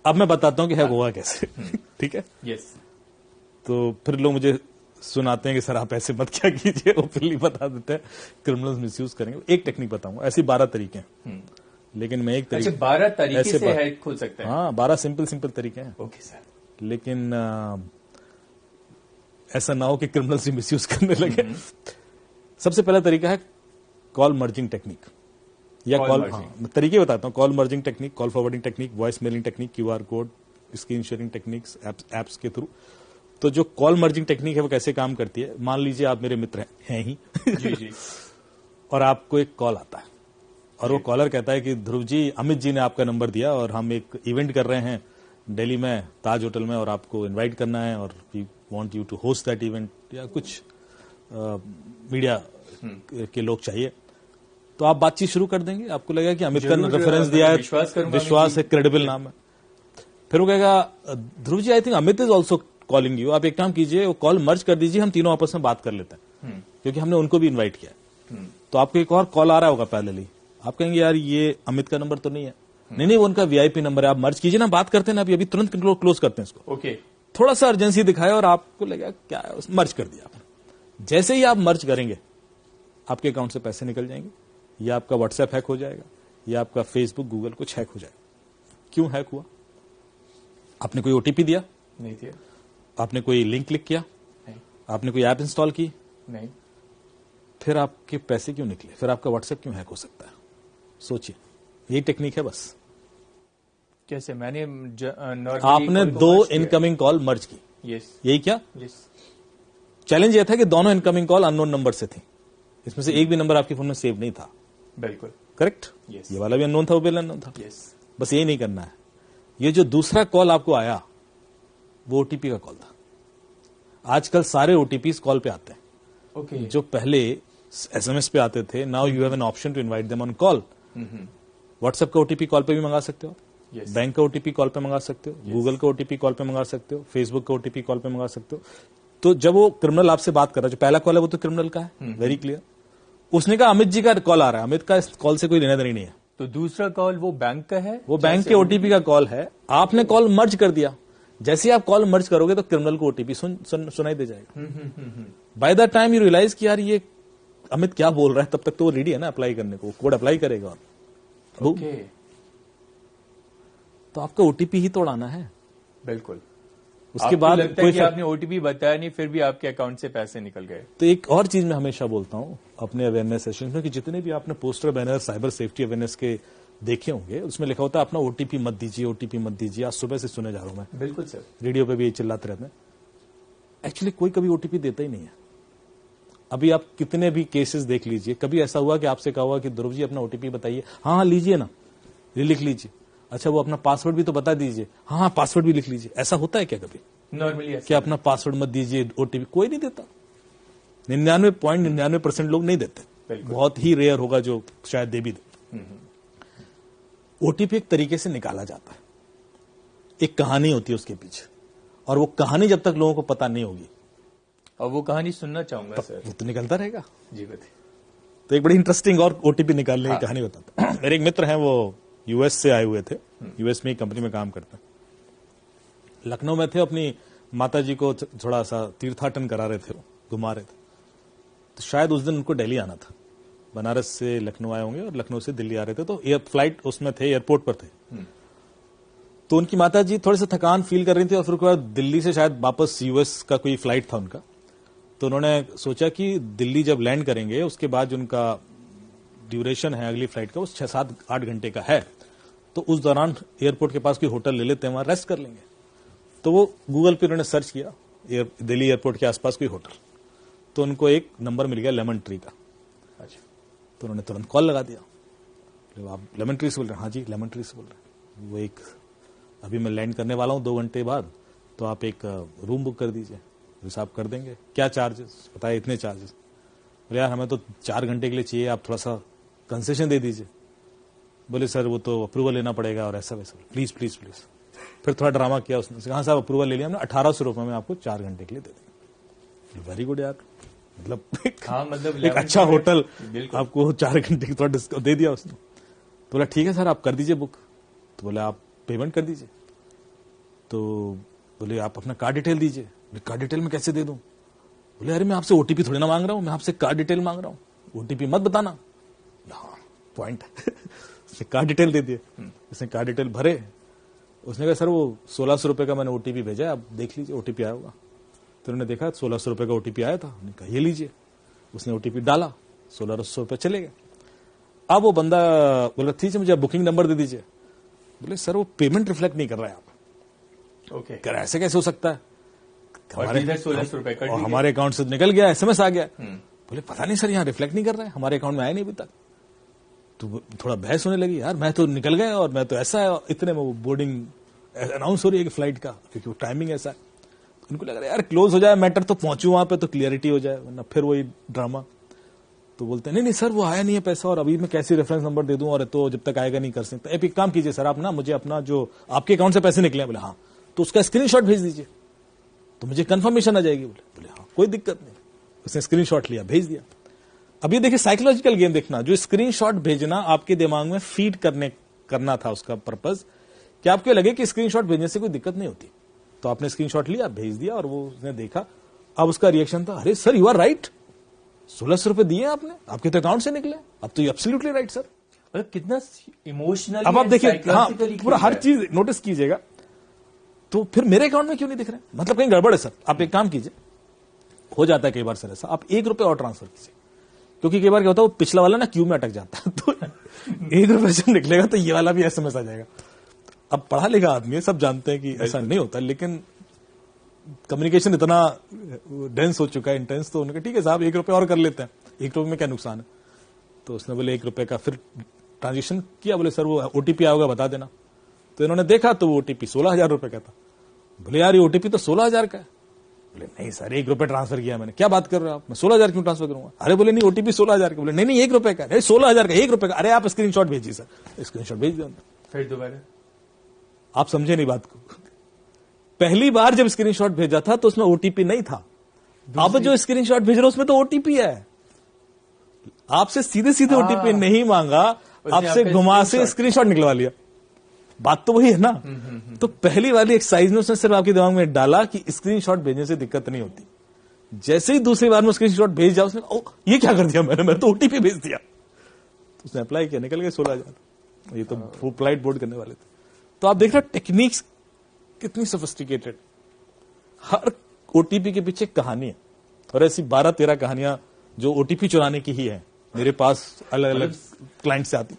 अब मैं बताता हूं कि हैक हुआ कैसे। ठीक है, यस। तो फिर लोग मुझे सुनाते हैं कि सर आप ऐसे मत क्या कीजिए, ओपनली बता देते हैं, क्रिमिनल्स मिसयूज करेंगे। एक टेक्निक बताऊंगा, ऐसी 12 तरीके हैं, लेकिन मैं एक तरीके। अच्छा, 12 तरीके से हैक खुल सकता है? हाँ, 12 सिंपल तरीके हैं। Okay sir. लेकिन ऐसा ना हो कि क्रिमिनल्स मिसयूज करने लगे। सबसे पहला तरीका है कॉल मर्जिंग टेक्निक, या कॉल, तरीके बताता हूं। Call merging technique, call forwarding technique, voice mailing technique, QR code, screen sharing techniques, apps के थ्रू। तो जो कॉल मर्जिंग टेक्निक है वो कैसे काम करती है, मान लीजिए आप मेरे मित्र हैं ही जी जी और आपको एक कॉल आता है और वो कॉलर कहता है कि ध्रुव जी, अमित जी ने आपका नंबर दिया और हम एक इवेंट कर रहे हैं दिल्ली में, ताज होटल में, और आपको इनवाइट करना है और we want you to host that event, या कुछ मीडिया के लोग चाहिए। तो आप बातचीत शुरू कर देंगे, आपको लगेगा कि अमित का रेफरेंस दिया है, विश्वास है, क्रेडिबल नाम है। फिर वो कहेगा Dhruv ji, I think Amit is also calling you, आप एक काम कीजिए, वो कॉल मर्ज कर दीजिए, हम तीनों आपस में बात कर लेते हैं, क्योंकि हमने उनको भी इन्वाइट किया है। तो आपको एक और कॉल आ रहा होगा पैरेलली, आप कहेंगे यार ये अमित का नंबर तो नहीं है। नहीं, वो उनका वीआईपी नंबर है, आप मर्ज कीजिए ना, बात करते हैं ना, अभी तुरंत क्लोज करते हैं इसको। ओके। थोड़ा सा अर्जेंसी दिखाया और आपको लगा क्या है, मर्ज कर दिया आपने। जैसे ही आप मर्ज करेंगे, आपके अकाउंट से पैसे निकल जाएंगे, या आपका व्हाट्सएप हैक हो जाएगा, या आपका फेसबुक, गूगल कुछ हैक हो जाएगा। क्यों हैक हुआ? आपने कोई ओटीपी दिया? नहीं दिया। आपने कोई लिंक क्लिक किया? नहीं। आपने कोई ऐप इंस्टॉल की? नहीं। फिर आपके पैसे क्यों निकले? फिर आपका व्हाट्सएप क्यों हैक हो सकता है? सोचिए, यही टेक्निक है बस। कैसे? मैंने आपने 2 इनकमिंग कॉल मर्ज की। यस। यही क्या? यस। चैलेंज यह था कि दोनों इनकमिंग कॉल अननोन नंबर से थी, इसमें से एक भी नंबर आपके फोन में सेव नहीं था। बिल्कुल करेक्ट। yes. ये वाला भी अननोन था, वो भी अननोन था। yes. बस ये नहीं करना है। ये जो दूसरा कॉल आपको आया वो ओटीपी का कॉल था। आजकल सारे ओटीपीज कॉल पे आते हैं। okay. जो पहले एसएमएस पे आते थे, now you have an option to invite them on call. WhatsApp का ओटीपी कॉल पे भी मंगा सकते हो, yes. बैंक का ओटीपी कॉल पे मंगा सकते हो, गूगल का ओटीपी कॉल पे मंगा सकते हो, फेसबुक का ओटीपी कॉल पे मंगा सकते हो। तो जब वो क्रिमिनल आपसे बात कर रहा है, जो पहला कॉल है वो तो क्रिमिनल का है, वेरी क्लियर। उसने कहा अमित जी का कॉल आ रहा है, अमित का इस कॉल से कोई लेना देना नहीं है। तो दूसरा कॉल वो बैंक का है, वो बैंक के ओटीपी का कॉल है। आपने कॉल मर्ज कर दिया, जैसे ही आप कॉल मर्ज करोगे तो क्रिमिनल को ओटीपी सुनाई दे जाएगा। By the time you realise कि यार ये अमित क्या बोल रहा है, तब तक तो वो रेडी है ना अप्लाई करने को, कोड अप्लाई करेगा। ओके। तो आपका ओटीपी ही तोड़ाना है। बिल्कुल। उसके बाद लगता है कि आपने ओटीपी बताया नहीं, फिर भी आपके अकाउंट से पैसे निकल गए। तो एक और चीज मैं हमेशा बोलता हूं अपने अवेयरनेस सेशन में कि जितने भी आपने poster banner cyber safety awareness के देखे होंगे, उसमें लिखा होता है अपना ओटीपी मत दीजिए, ओटीपी मत दीजिए। आज सुबह से सुने जा रहा हूं मैं। बिल्कुल सर। रेडियो पे भी चिल्लाते रहते हैं। एक्चुअली कोई कभी ओटीपी देता ही नहीं है। अभी आप कितने भी केसेस देख लीजिए, कभी ऐसा हुआ कि आपसे कहा हुआ कि ध्रुव जी अपना ओटीपी बताइए। हाँ लीजिए ना, लिख लीजिए। अच्छा वो अपना पासवर्ड भी तो बता दीजिए। हाँ पासवर्ड भी लिख लीजिए। ऐसा होता है क्या कभी? नॉर्मली क्या अपना पासवर्ड मत दीजिए, ओटीपी कोई नहीं देता। 99.99% लोग नहीं देते। बहुत ही रेयर होगा जो शायद दे भी दे। ओटीपी एक तरीके से निकाला जाता है, एक कहानी होती है उसके पीछे, और वो कहानी जब तक लोगों को पता नहीं होगी, और वो कहानी सुनना चाहूंगा सर। वो तो निकलता रहेगा। जी बताइए। तो एक बड़ी इंटरेस्टिंग और ओटीपी निकालने की कहानी बताता हूं। मेरे एक मित्र हैं, वो यूएस से आए हुए थे। यूएस में एक कंपनी में काम करते हैं। लखनऊ में थे, अपनी माता जी को थोड़ा सा तीर्थाटन करा रहे थे, घुमा रहे थे। तो शायद उस दिन उनको दिल्ली आना था। बनारस से लखनऊ आए होंगे और लखनऊ से दिल्ली आ रहे थे। तो फ्लाइट उसमें थे, एयरपोर्ट पर थे। तो उनकी माता जी थोड़ी सी थकान फील कर रही थी और फिर उसके बाद दिल्ली से शायद वापस यूएस का कोई फ्लाइट था उनका। तो उन्होंने सोचा कि दिल्ली जब लैंड करेंगे उसके बाद जो उनका ड्यूरेशन है अगली फ्लाइट का, वो 6-7-8 घंटे का है। तो उस दौरान एयरपोर्ट के पास कोई होटल ले लेते हैं, वहां रेस्ट कर लेंगे। तो वो गूगल पे उन्होंने सर्च किया दिल्ली एयरपोर्ट के आसपास कोई होटल। तो उनको एक नंबर मिल गया लेमन ट्री का। अच्छा। तो उन्होंने तुरंत कॉल लगा दिया। तो आप लेमन ट्री से बोल रहे हैं? हाँ जी लेमन ट्री से बोल रहे हैं। वो एक अभी मैं लैंड करने वाला हूँ 2 घंटे बाद, तो आप एक रूम बुक कर दीजिए, हिसाब कर देंगे। क्या चार्जेस? बताए इतने चार्जेस। बोले यार हमें तो 4 घंटे के लिए चाहिए, आप थोड़ा सा कंसेशन दे दीजिए। बोले सर वो तो अप्रूवल लेना पड़ेगा और ऐसा वैसा। Please please please. फिर थोड़ा ड्रामा किया उसने। कहा साहब अप्रूवल ले लिया हमने, 1800 रुपए में आपको 4 घंटे के लिए दे देंगे। वेरी गुड यार, मतलब एक अच्छा होटल आपको 4 घंटे की थोड़ा डिस्काउंट दे दिया उसने। तो बोला ठीक है सर आप कर दीजिए बुक। तो बोले आप पेमेंट कर दीजिए। तो बोले आप अपना कार्ड डिटेल दीजिए। बोले कार्ड डिटेल में कैसे दे दूं? बोले अरे मैं आपसे ओटीपी थोड़ी ना मांग रहा हूं, मैं आपसे कार्ड डिटेल मांग रहा हूं, ओटीपी मत बताना। हाँ पॉइंट। उसने कार्ड डिटेल दे दिए, उसने कार्ड डिटेल भरे। उसने कहा सर वो 1600 रुपए का मैंने ओटीपी भेजा है, आप देख लीजिए ओटीपी आया होगा। तो उन्होंने देखा 1600 रुपए का ओटीपी आया था। उन्होंने कहा ये लीजिए। उसने ओटीपी डाला, 1600 रुपए चले गए। अब वो बंदा बोला ठीक है मुझे आप बुकिंग नंबर दे दीजिए। बोले सर वो पेमेंट रिफ्लेक्ट नहीं कर रहा है आप। ओके, कर ऐसे कैसे हो सकता है? और इधर 1600 रुपए कट और दिए। हमारे अकाउंट से निकल गया, एसएमएस आ गया। बोले पता नहीं सर यहाँ रिफ्लेक्ट नहीं कर रहा है, हमारे अकाउंट में आया नहीं अभी तक। तो थोड़ा बहस होने लगी, यार मैं तो निकल गया और मैं तो ऐसा है। इतने में वो बोर्डिंग अनाउंस हो रही है कि फ्लाइट का, क्योंकि वो टाइमिंग ऐसा है। तो उनको लग रहा है यार क्लोज हो जाए मैटर तो पहुंचू वहां पे तो क्लियरिटी हो जाए, वरना फिर वही ड्रामा। तो बोलते हैं नहीं सर वो आया नहीं है पैसा, और अभी मैं कैसे रेफरेंस नंबर दे दूं, और तो जब तक आएगा नहीं कर सकता। एक काम कीजिए सर आप ना मुझे अपना जो आपके अकाउंट से पैसे निकले। बोले हाँ, तो उसका स्क्रीनशॉट भेज दीजिए तो मुझे कंफर्मेशन आ जाएगी। बोले हाँ कोई दिक्कत नहीं। उसने स्क्रीनशॉट लिया, भेज दिया। अब ये देखिए साइकोलॉजिकल गेम देखना, जो स्क्रीनशॉट भेजना आपके दिमाग में फीड करना था उसका पर्पज, कि आपको लगे कि स्क्रीनशॉट भेजने से कोई दिक्कत नहीं होती। तो आपने स्क्रीनशॉट लिया, भेज दिया, और वो उसने देखा। अब उसका रिएक्शन था अरे सर यू आर राइट, 1600 रुपए दिए आपने, आपके तो अकाउंट से निकले। अब तो यू एब्सोल्युटली राइट सर। मतलब कितना इमोशनल। अब आप देखिए हाँ, पूरा हर चीज नोटिस कीजिएगा। तो फिर मेरे अकाउंट में क्यों नहीं दिख रहा है? मतलब कहीं गड़बड़ है सर। आप एक काम कीजिए, हो जाता है कई बार सर ऐसा, आप 1 रुपए और ट्रांसफर कीजिए, क्योंकि कई बार क्या होता है वो पिछला वाला ना क्यू में अटक जाता है। तो 1 रुपए जब निकलेगा तो ये वाला भी एसएमएस आ जाएगा। अब पढ़ा लिखा आदमी है, सब जानते हैं कि ऐसा नहीं होता, लेकिन कम्युनिकेशन इतना डेंस हो चुका है, इंटेंस। तो उन्होंने ठीक है साहब 1 रुपए और कर लेते हैं, 1 रुपए में क्या नुकसान है। तो उसने बोले 1 रुपए का फिर ट्रांजेक्शन किया। बोले सर वो ओटीपी आया होगा बता देना। तो इन्होंने देखा तो वो ओटीपी 16,000 रुपए का था। बोले यार ये ओटीपी तो 16,000 का है। बोले नहीं सर 1 रुपए ट्रांसफर किया मैंने। क्या बात कर रहे हो आप, मैं 16,000 क्यों ट्रांसफर करूंगा? अरे बोले नहीं ओटीपी 16,000 का। बोले नहीं 1 रुपए का, 16,000 का, 1 रुपए का। अरे आप स्क्रीनशॉट भेजिए सर। स्क्रीनशॉट भेज दिया। फिर दोबारा आप समझे नहीं बात को। पहली बार जब स्क्रीनशॉट भेजा था तो उसमें ओटीपी नहीं था। अब जो स्क्रीनशॉट भेज रहे हो उसमें तो ओटीपी है। आपसे सीधे सीधे ओटीपी नहीं मांगा, आपसे घुमा से स्क्रीनशॉट निकलवा लिया। बात तो वही है ना। तो पहली वाली एक्सरसाइज में उसने सिर्फ आपके दिमाग में डाला कि स्क्रीनशॉट भेजने से दिक्कत नहीं होती। जैसे ही दूसरी बार में स्क्रीनशॉट भेज जाओ, उसने ओ ये क्या कर दिया मैंने तो ओटीपी भेज दिया। तो उसने अप्लाई किया, निकल गए 16,000। ये तो वो फ्लाइट बोर्ड करने वाले थे। तो आप देख रहे टेक्निक्स कितनी सोफिस्टिकेटेड। हर ओटीपी के पीछे कहानी है, और ऐसी 12-13 कहानियां जो ओटीपी चुराने की ही है मेरे पास अलग अलग क्लाइंट से आती।